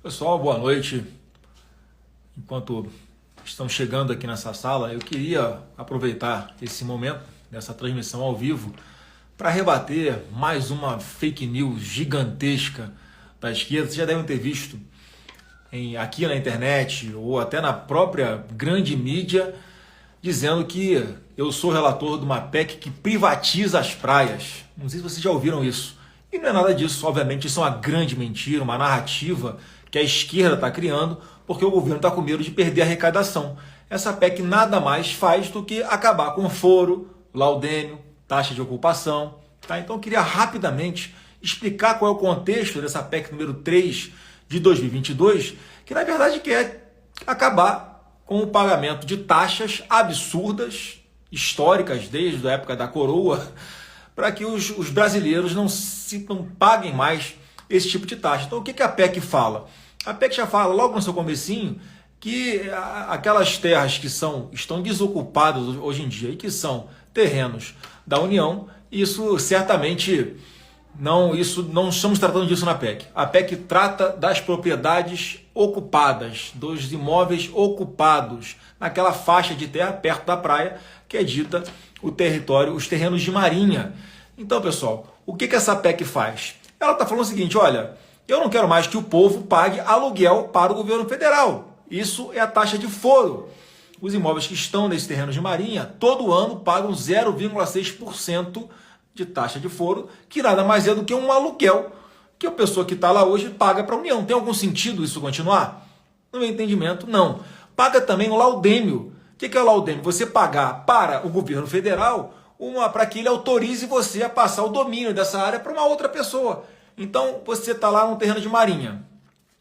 Pessoal, boa noite. Enquanto estão chegando aqui nessa sala, eu queria aproveitar esse momento dessa transmissão ao vivo para rebater mais uma fake news gigantesca da esquerda. Vocês já devem ter visto aqui na internet ou até na própria grande mídia dizendo que eu sou relator de uma PEC que privatiza as praias. Não sei se vocês já ouviram isso. E não é nada disso, obviamente, isso é uma grande mentira, uma narrativa que a esquerda está criando, porque o governo está com medo de perder a arrecadação. Essa PEC nada mais faz do que acabar com foro, laudêmio, taxa de ocupação. Tá? Então eu queria rapidamente explicar qual é o contexto dessa PEC número 3 de 2022, que na verdade quer acabar com o pagamento de taxas absurdas, históricas desde a época da coroa, para que os brasileiros não paguem mais esse tipo de taxa. Então o que a PEC fala? A PEC já fala logo no seu comecinho que aquelas terras que estão desocupadas hoje em dia e que são terrenos da União, isso certamente não estamos tratando disso na PEC. A PEC trata das propriedades ocupadas, dos imóveis ocupados naquela faixa de terra perto da praia, que é dita o território, os terrenos de marinha. Então, pessoal, o que essa PEC faz? Ela está falando o seguinte, olha, eu não quero mais que o povo pague aluguel para o governo federal. Isso é a taxa de foro. Os imóveis que estão nesses terrenos de marinha, todo ano pagam 0,6% de taxa de foro, que nada mais é do que um aluguel que a pessoa que está lá hoje paga para a União. Tem algum sentido isso continuar? No meu entendimento, não. Paga também o laudêmio. O que é o laudêmio? Você pagar para o governo federal para que ele autorize você a passar o domínio dessa área para uma outra pessoa. Então, você está lá num terreno de marinha.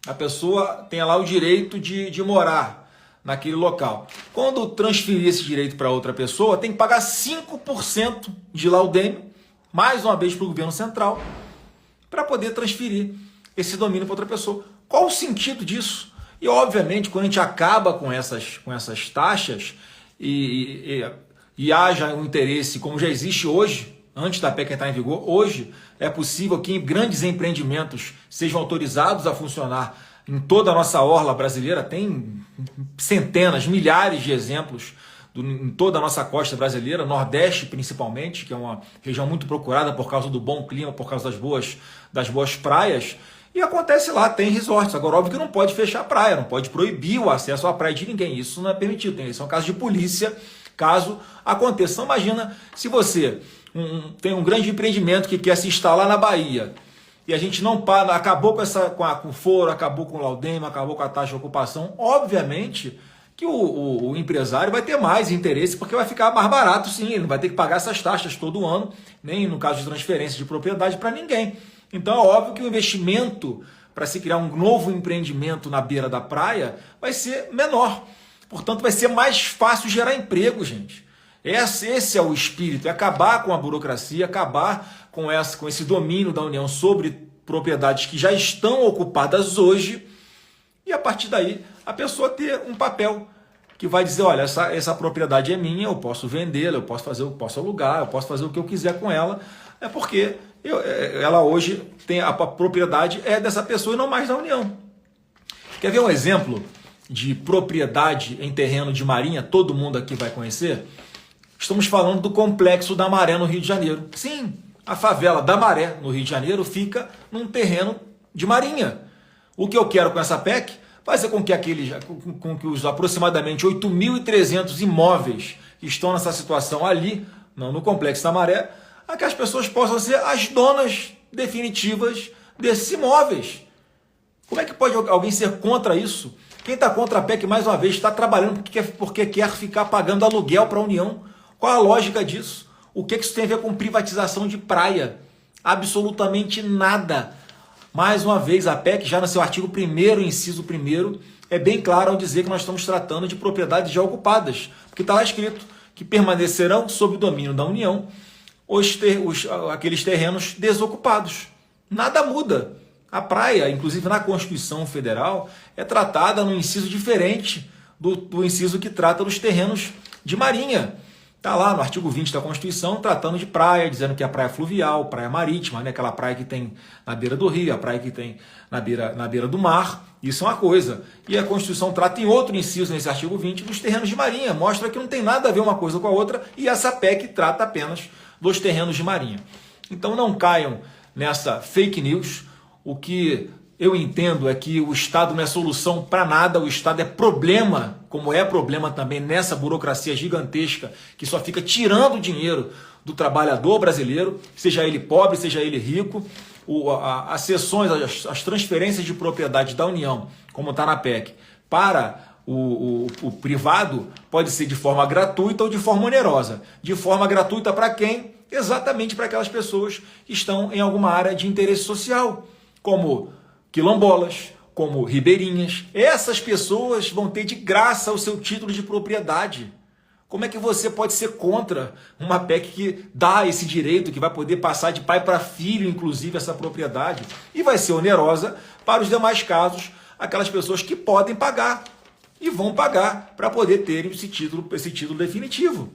A pessoa tem lá o direito de morar naquele local. Quando transferir esse direito para outra pessoa, tem que pagar 5% de laudêmio, mais uma vez para o governo central, para poder transferir esse domínio para outra pessoa. Qual o sentido disso? E, obviamente, quando a gente acaba com essas taxas e haja um interesse, como já existe hoje, antes da PEC entrar em vigor, hoje é possível que grandes empreendimentos sejam autorizados a funcionar em toda a nossa orla brasileira. Tem centenas, milhares de exemplos em toda a nossa costa brasileira, Nordeste principalmente, que é uma região muito procurada por causa do bom clima, por causa das boas praias. E acontece lá, tem resorts. Agora, óbvio que não pode fechar a praia, não pode proibir o acesso à praia de ninguém. Isso não é permitido. Isso é um caso de polícia, caso aconteça. Então, imagina se você tem um grande empreendimento que quer se instalar na Bahia e a gente não para, acabou com o foro, acabou com o laudêmio, acabou com a taxa de ocupação, obviamente que o empresário vai ter mais interesse porque vai ficar mais barato, sim, ele não vai ter que pagar essas taxas todo ano, nem no caso de transferência de propriedade para ninguém. Então é óbvio que o investimento para se criar um novo empreendimento na beira da praia vai ser menor. Portanto, vai ser mais fácil gerar emprego, gente. Esse é o espírito, é acabar com a burocracia, acabar com esse domínio da União sobre propriedades que já estão ocupadas hoje e a partir daí a pessoa ter um papel que vai dizer, olha, essa propriedade é minha, eu posso vendê-la, eu posso alugar, eu posso fazer o que eu quiser com ela, é porque ela hoje a propriedade é dessa pessoa e não mais da União. Quer ver um exemplo de propriedade em terreno de marinha? Todo mundo aqui vai conhecer. Estamos falando do Complexo da Maré, no Rio de Janeiro. Sim, a favela da Maré, no Rio de Janeiro, fica num terreno de marinha. O que eu quero com essa PEC? Fazer com que os aproximadamente 8.300 imóveis que estão nessa situação ali, no Complexo da Maré, a que as pessoas possam ser as donas definitivas desses imóveis. Como é que pode alguém ser contra isso? Quem está contra a PEC, mais uma vez, está trabalhando porque quer ficar pagando aluguel para a União. Qual a lógica disso? O que isso tem a ver com privatização de praia? Absolutamente nada. Mais uma vez, a PEC, já no seu artigo 1º, inciso 1º, é bem claro ao dizer que nós estamos tratando de propriedades já ocupadas. Porque está lá escrito que permanecerão sob o domínio da União aqueles terrenos desocupados. Nada muda. A praia, inclusive na Constituição Federal, é tratada num inciso diferente do inciso que trata dos terrenos de marinha. Está lá no artigo 20 da Constituição, tratando de praia, dizendo que é a praia fluvial, praia marítima, né? Aquela praia que tem na beira do rio, a praia que tem na beira do mar. Isso é uma coisa. E a Constituição trata em outro inciso, nesse artigo 20, dos terrenos de marinha. Mostra que não tem nada a ver uma coisa com a outra, e essa PEC trata apenas dos terrenos de marinha. Então não caiam nessa fake news. O que eu entendo é que o Estado não é solução para nada, o Estado é problema, como é problema também nessa burocracia gigantesca que só fica tirando dinheiro do trabalhador brasileiro, seja ele pobre, seja ele rico. As cessões, as transferências de propriedade da União, como está na PEC, para o privado, pode ser de forma gratuita ou de forma onerosa. De forma gratuita para quem? Exatamente para aquelas pessoas que estão em alguma área de interesse social, como quilombolas, como ribeirinhas. Essas pessoas vão ter de graça o seu título de propriedade. Como é que você pode ser contra uma PEC que dá esse direito, que vai poder passar de pai para filho, inclusive, essa propriedade? E vai ser onerosa para os demais casos, aquelas pessoas que podem pagar e vão pagar para poder ter esse título definitivo.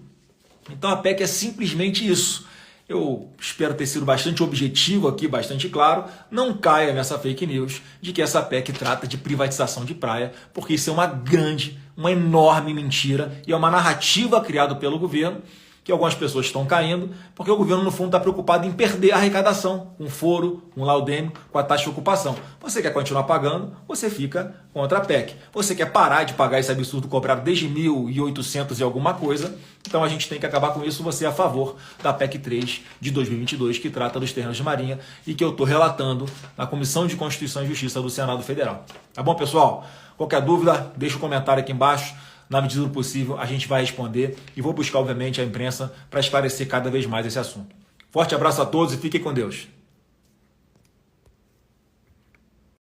Então a PEC é simplesmente isso. Eu espero ter sido bastante objetivo aqui, bastante claro. Não caia nessa fake news de que essa PEC trata de privatização de praia, porque isso é uma enorme mentira e é uma narrativa criada pelo governo, que algumas pessoas estão caindo, porque o governo, no fundo, está preocupado em perder a arrecadação, com foro, com laudêmio, com a taxa de ocupação. Você quer continuar pagando, você fica contra a PEC. Você quer parar de pagar esse absurdo cobrado desde 1.800 e alguma coisa, então a gente tem que acabar com isso. Você é a favor da PEC 3 de 2022, que trata dos terrenos de marinha e que eu estou relatando na Comissão de Constituição e Justiça do Senado Federal. Tá bom, pessoal? Qualquer dúvida, deixa um comentário aqui embaixo. Na medida do possível, a gente vai responder e vou buscar, obviamente, a imprensa para esclarecer cada vez mais esse assunto. Forte abraço a todos e fiquem com Deus.